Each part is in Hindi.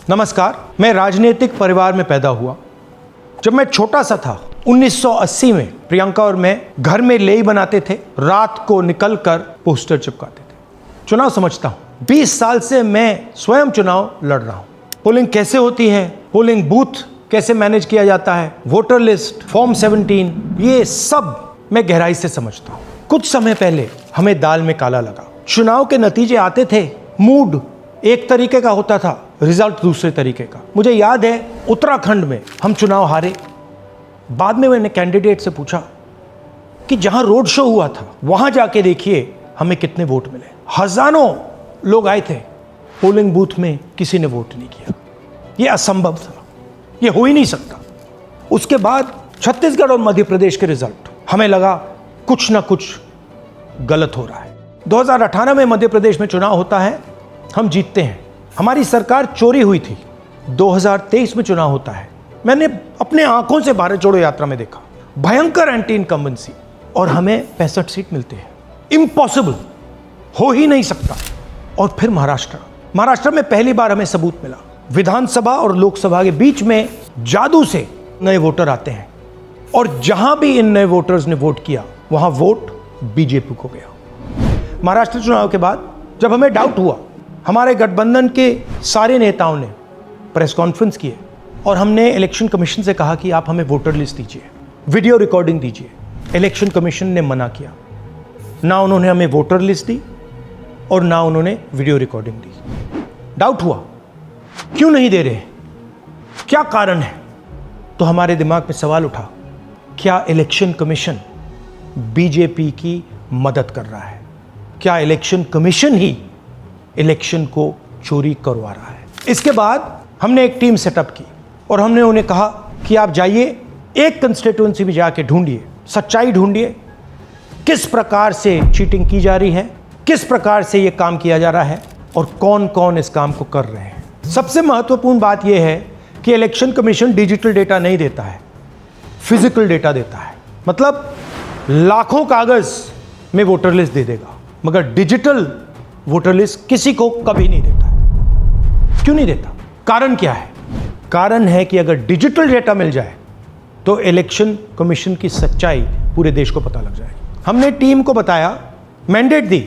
नमस्कार, मैं राजनीतिक परिवार में पैदा हुआ। जब मैं छोटा सा था 1980 में प्रियंका और मैं घर में लेई बनाते थे, रात को निकलकर पोस्टर चिपकाते थे। चुनाव समझता हूं, 20 साल से मैं स्वयं चुनाव लड़ रहा हूं। पोलिंग कैसे होती है, पोलिंग बूथ कैसे मैनेज किया जाता है, वोटर लिस्ट, फॉर्म 17, ये सब मैं गहराई से समझता हूं। कुछ समय पहले हमें दाल में काला लगा। चुनाव के नतीजे आते थे, मूड एक तरीके का होता था, रिजल्ट दूसरे तरीके का। मुझे याद है उत्तराखंड में हम चुनाव हारे। बाद में मैंने कैंडिडेट से पूछा कि जहां रोड शो हुआ था वहां जाके देखिए हमें कितने वोट मिले। हजारों लोग आए थे, पोलिंग बूथ में किसी ने वोट नहीं किया। यह असंभव था, यह हो ही नहीं सकता। उसके बाद छत्तीसगढ़ और मध्य प्रदेश के रिजल्ट, हमें लगा कुछ ना कुछ गलत हो रहा है। 2018 में मध्य प्रदेश में चुनाव होता है, हम जीतते हैं। हमारी सरकार चोरी हुई थी। 2023 में चुनाव होता है, मैंने अपने आंखों से भारत जोड़ो यात्रा में देखा, भयंकर एंटी इनकम्बेंसी, और हमें 65 सीट मिलते हैं। इम्पॉसिबल, हो ही नहीं सकता। और फिर महाराष्ट्र में पहली बार हमें सबूत मिला। विधानसभा और लोकसभा के बीच में जादू से नए वोटर आते हैं, और जहां भी इन नए वोटर्स ने वोट किया वहां वोट बीजेपी को गया। महाराष्ट्र चुनाव के बाद जब हमें डाउट हुआ, हमारे गठबंधन के सारे नेताओं ने प्रेस कॉन्फ्रेंस किए और हमने इलेक्शन कमीशन से कहा कि आप हमें वोटर लिस्ट दीजिए, वीडियो रिकॉर्डिंग दीजिए। इलेक्शन कमीशन ने मना किया। ना उन्होंने हमें वोटर लिस्ट दी और ना उन्होंने वीडियो रिकॉर्डिंग दी। डाउट हुआ, क्यों नहीं दे रहे, क्या कारण है? तो हमारे दिमाग में सवाल उठा, क्या इलेक्शन कमीशन बीजेपी की मदद कर रहा है? क्या इलेक्शन कमीशन ही इलेक्शन को चोरी करवा रहा है? इसके बाद हमने एक टीम सेटअप की और हमने उन्हें कहा कि आप जाइए, एक कंस्टिट्यूएंसी में जाके ढूंढिए, सच्चाई ढूंढिए, किस प्रकार से चीटिंग की जा रही है, किस प्रकार से यह काम किया जा रहा है और कौन कौन इस काम को कर रहे हैं। सबसे महत्वपूर्ण बात यह है कि इलेक्शन कमीशन डिजिटल डेटा नहीं देता है, फिजिकल डेटा देता है। मतलब लाखों कागज में वोटर लिस्ट दे देगा, मगर डिजिटल वोटर लिस्ट किसी को कभी नहीं देता है। क्यों नहीं देता? कारण क्या है? कारण है कि अगर डिजिटल डेटा मिल जाए तो इलेक्शन कमीशन की सच्चाई पूरे देश को पता लग जाएगी। हमने टीम को बताया, मैंडेट दी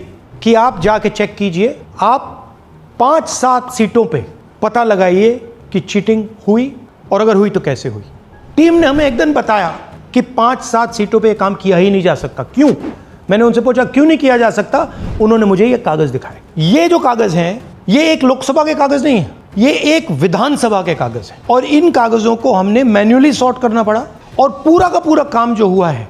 कि आप जाके चेक कीजिए, आप 5-7 सीटों पे पता लगाइए कि चीटिंग हुई, और अगर हुई तो कैसे हुई। टीम ने हमें एक दिन बताया कि 5-7 सीटों पे काम किया ही नहीं जा सकता। क्यों? मैंने उनसे पूछा क्यों नहीं किया जा सकता। उन्होंने मुझे ये कागज दिखाए। ये जो कागज हैं, ये एक लोकसभा के कागज नहीं है, ये एक विधानसभा के कागज हैं, और इन कागजों को हमने मैन्युअली सॉर्ट करना पड़ा। और पूरा का पूरा काम जो हुआ है,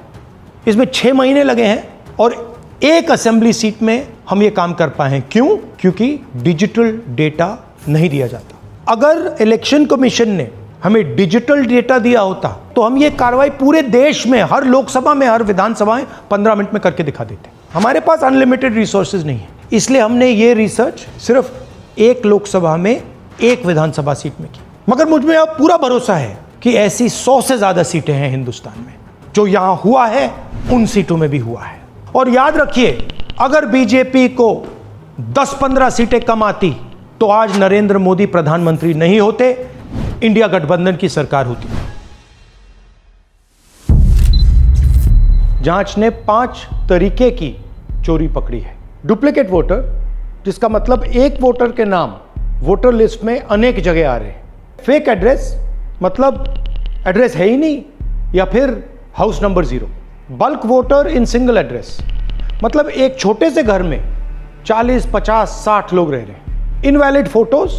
इसमें 6 महीने लगे हैं, और एक असेंबली सीट में हम ये काम कर पाए हैं। क्यों? क्योंकि डिजिटल डेटा नहीं दिया जाता। अगर इलेक्शन कमीशन ने हमें डिजिटल डेटा दिया होता तो हम ये कार्रवाई पूरे देश में, हर लोकसभा में, हर विधानसभा में 15 मिनट में करके दिखा देते। हमारे पास अनलिमिटेड रिसोर्सेज नहीं है, इसलिए हमने ये रिसर्च सिर्फ एक लोकसभा में, एक विधानसभा सीट में की। मगर मुझ में अब पूरा भरोसा है कि ऐसी 100 से ज्यादा सीटें हैं हिंदुस्तान में। जो यहां हुआ है उन सीटों में भी हुआ है। और याद रखिए, अगर बीजेपी को 10-15 सीटें कम आती तो आज नरेंद्र मोदी प्रधानमंत्री नहीं होते, इंडिया गठबंधन की सरकार होती। जांच ने 5 तरीके की चोरी पकड़ी है। डुप्लीकेट वोटर, जिसका मतलब एक वोटर के नाम वोटर लिस्ट में अनेक जगह आ रहे हैं। फेक एड्रेस, मतलब एड्रेस है ही नहीं, या फिर house number 0। Bulk voter in single address, मतलब एक छोटे से घर में 40, 50, 60 लोग रह रहे हैं। इनवैलिड फोटोज,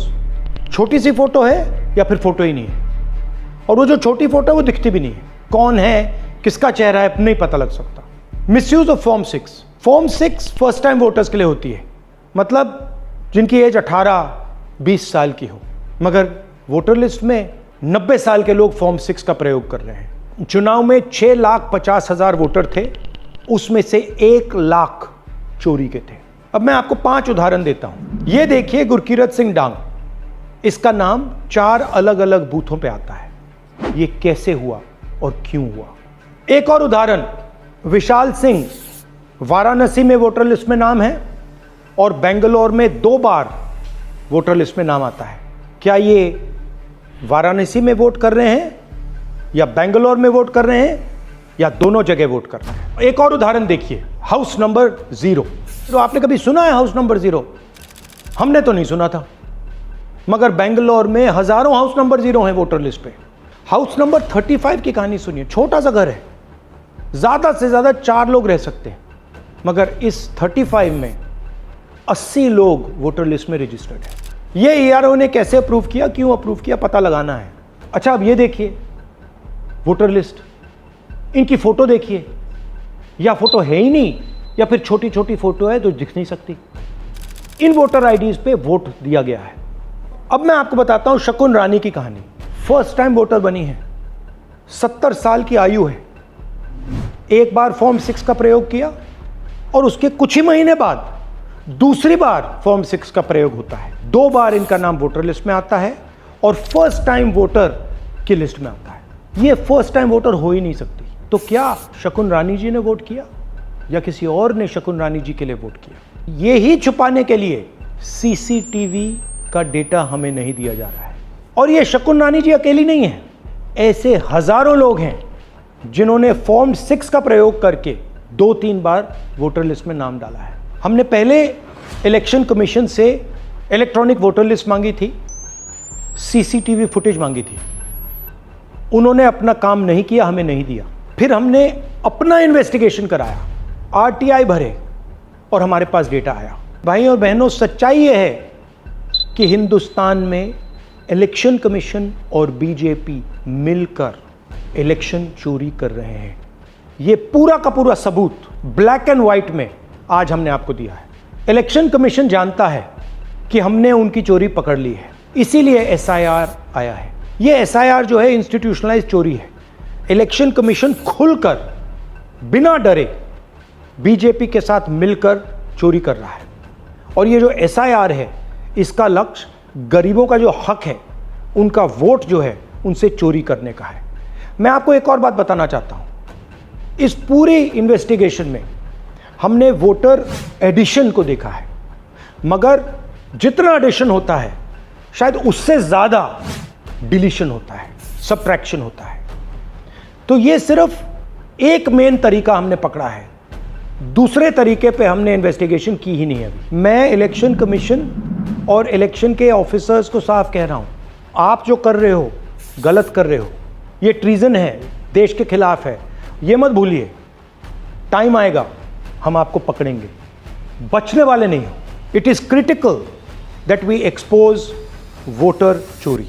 छोटी सी फोटो है या फिर फोटो ही नहीं है, और वो जो छोटी फोटो है वो दिखती भी नहीं है। कौन है, किसका चेहरा है, नहीं पता लग सकता। Misuse of form 6। Form 6 first time voters के लिए होती है, मतलब जिनकी एज 18-20 साल की हो, मगर वोटर लिस्ट में 90 साल के लोग फॉर्म 6 का प्रयोग कर रहे हैं। चुनाव में 6,50,000 वोटर थे, उसमें से 1 लाख चोरी के थे। अब मैं आपको 5 उदाहरण देता हूं। ये देखिए, गुरकीरत सिंह डांग, इसका नाम 4 अलग अलग बूथों पे आता है। ये कैसे हुआ और क्यों हुआ? एक और उदाहरण, विशाल सिंह, वाराणसी में वोटर लिस्ट में नाम है और बेंगलोर में 2 बार वोटर लिस्ट में नाम आता है। क्या ये वाराणसी में वोट कर रहे हैं या बेंगलोर में वोट कर रहे हैं या दोनों जगह वोट कर रहे हैं? एक और उदाहरण देखिए, हाउस नंबर 0। तो आपने कभी सुना है हाउस नंबर 0? हमने तो नहीं सुना था, मगर बेंगलोर में हजारों हाउस नंबर 0 हैं वोटर लिस्ट पे। हाउस नंबर 35 की कहानी सुनिए। छोटा सा घर है, ज्यादा से ज्यादा 4 लोग रह सकते हैं, मगर इस 35 में 80 लोग वोटर लिस्ट में रजिस्टर्ड है। ये ईआरओ ने कैसे अप्रूव किया, क्यों अप्रूव किया, पता लगाना है। अच्छा, अब ये देखिए वोटर लिस्ट, इनकी फोटो देखिए, या फोटो है ही नहीं या फिर छोटी छोटी फोटो है जो दिख नहीं सकती। इन वोटर आईडीज पे वोट दिया गया है। अब मैं आपको बताता हूं शकुन रानी की कहानी। फर्स्ट टाइम वोटर बनी है, 70 साल की आयु है। एक बार फॉर्म 6 का प्रयोग किया और उसके कुछ ही महीने बाद दूसरी बार फॉर्म 6 का प्रयोग होता है। 2 बार इनका नाम वोटर लिस्ट में आता है और फर्स्ट टाइम वोटर की लिस्ट में आता है। ये फर्स्ट टाइम वोटर हो ही नहीं सकती। तो क्या शकुन रानी जी ने वोट किया या किसी और ने शकुन रानी जी के लिए वोट किया? ये ही छुपाने के लिए सीसीटीवी का डेटा हमें नहीं दिया जा रहा है। और ये शकुन रानी जी अकेली नहीं है, ऐसे हजारों लोग हैं जिन्होंने फॉर्म 6 का प्रयोग करके 2-3 बार वोटर लिस्ट में नाम डाला है। हमने पहले इलेक्शन कमीशन से इलेक्ट्रॉनिक वोटर लिस्ट मांगी थी, सीसीटीवी फुटेज मांगी थी। उन्होंने अपना काम नहीं किया, हमें नहीं दिया। फिर हमने अपना इन्वेस्टिगेशन कराया, आरटीआई भरे और हमारे पास डेटा आया। भाई और बहनों, सच्चाई यह है कि हिंदुस्तान में इलेक्शन कमीशन और बीजेपी मिलकर इलेक्शन चोरी कर रहे हैं। ये पूरा का पूरा सबूत ब्लैक एंड व्हाइट में आज हमने आपको दिया है। इलेक्शन कमीशन जानता है कि हमने उनकी चोरी पकड़ ली है, इसीलिए एसआईआर आया है। ये एसआईआर जो है इंस्टीट्यूशनलाइज चोरी है। इलेक्शन कमीशन खुलकर बिना डरे बीजेपी के साथ मिलकर चोरी कर रहा है। और ये जो एसआईआर है, इसका लक्ष्य गरीबों का जो हक है, उनका वोट जो है, उनसे चोरी करने का है। मैं आपको एक और बात बताना चाहता हूं। इस पूरी इन्वेस्टिगेशन में हमने वोटर एडिशन को देखा है, मगर जितना एडिशन होता है शायद उससे ज्यादा डिलीशन होता है, सबट्रैक्शन होता है। तो ये सिर्फ एक मेन तरीका हमने पकड़ा है, दूसरे तरीके पे हमने इन्वेस्टिगेशन की ही नहीं अभी। मैं इलेक्शन कमीशन और इलेक्शन के ऑफिसर्स को साफ कह रहा हूं, आप जो कर रहे हो गलत कर रहे हो। ये ट्रीजन है, देश के खिलाफ है। ये मत भूलिए, टाइम आएगा हम आपको पकड़ेंगे, बचने वाले नहीं हो। It is critical that we expose voter चोरी।